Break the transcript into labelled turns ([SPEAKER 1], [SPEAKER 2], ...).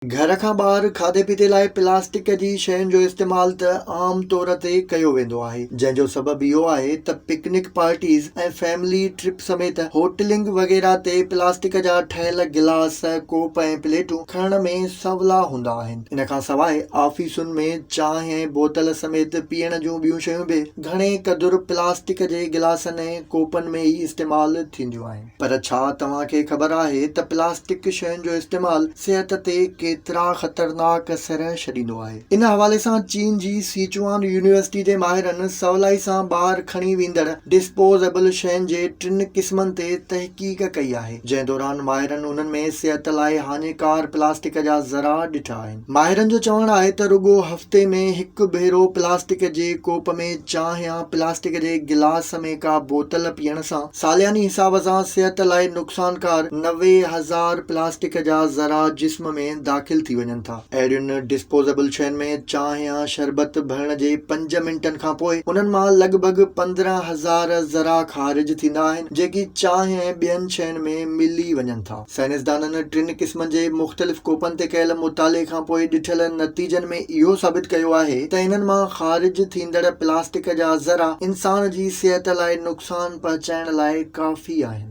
[SPEAKER 1] घर खां ॿाहिरि खाधे पीते लाइ प्लास्टिक जी शयुनि जो इस्तेमालु त आम तौर ते कयो वेंदो आहे, जंहिंजो सबबु इहो आहे त पिकनिक पार्टीज़ ऐं फैमिली ट्रिप समेत होटलिंग वग़ैरह ते प्लास्टिक जा ठहियल गिलास, कोप ऐं प्लेटूं खणण में सवला हूंदा आहिनि। इन खां सवाइ ऑफिसुनि में चांहि ऐं बोतल समेत पीअण जूं ॿियूं शयूं बि घणे क़दुरु प्लास्टिक जे गिलासनि ऐं कोपनि में ई इस्तेमालु थींदियूं आहिनि। पर छा तव्हांखे ख़बर आहे त प्लास्टिक शयुनि जो इस्तेमालु सिहत ते केतिरा ख़तरनाक असर छॾींदो आहे? इन हवाले सां चीन जी सिचुआन यूनिवर्सिटी जे माहिरनि सवलाई सां ॿाहिरि खणी वेंदड़ डिस्पोजेबल शयुनि जे 3 क़िस्मनि ते तहक़ीक़ कई आहे, जंहिं दौरान माहिरनि उन्हनि में सिहत लाइ हानिकार प्लास्टिक जा ज़रा ॾिठा आहिनि। माहिरनि जो चवणु आहे त रुॻो हफ़्ते में हिकु भेरो प्लास्टिक जे कोप में चांहि या प्लास्टिक जे गिलास में का बोतल पीअण सां सालियानी हिसाब सां सिहत लाइ नुक़सानकार 90,000 प्लास्टिक जा ज़रा जिस्म में दाख़िल थी वञनि था। अहिड़ियुनि डिस्पोजेबल शयुनि में चांहि या शरबत भरण जे 5 मिंटनि खां पोइ उन्हनि मां लॻभॻि 15,000 ज़रा ख़ारिज थींदा आहिनि, जेकी चांहि ऐं ॿियनि शयुनि में मिली वञनि था। साइंसदाननि 3 क़िस्मनि जे मुख़्तलिफ़ कोपनि ते कयल मुताले खां पोइ ॾिठल नतीजनि में इहो साबित कयो आहे त इन्हनि मां ख़ारिज थींदड़ प्लास्टिक जा ज़रा इंसान जी सिहत लाइ नुक़सान पहुचाइण लाइ काफ़ी आहिनि।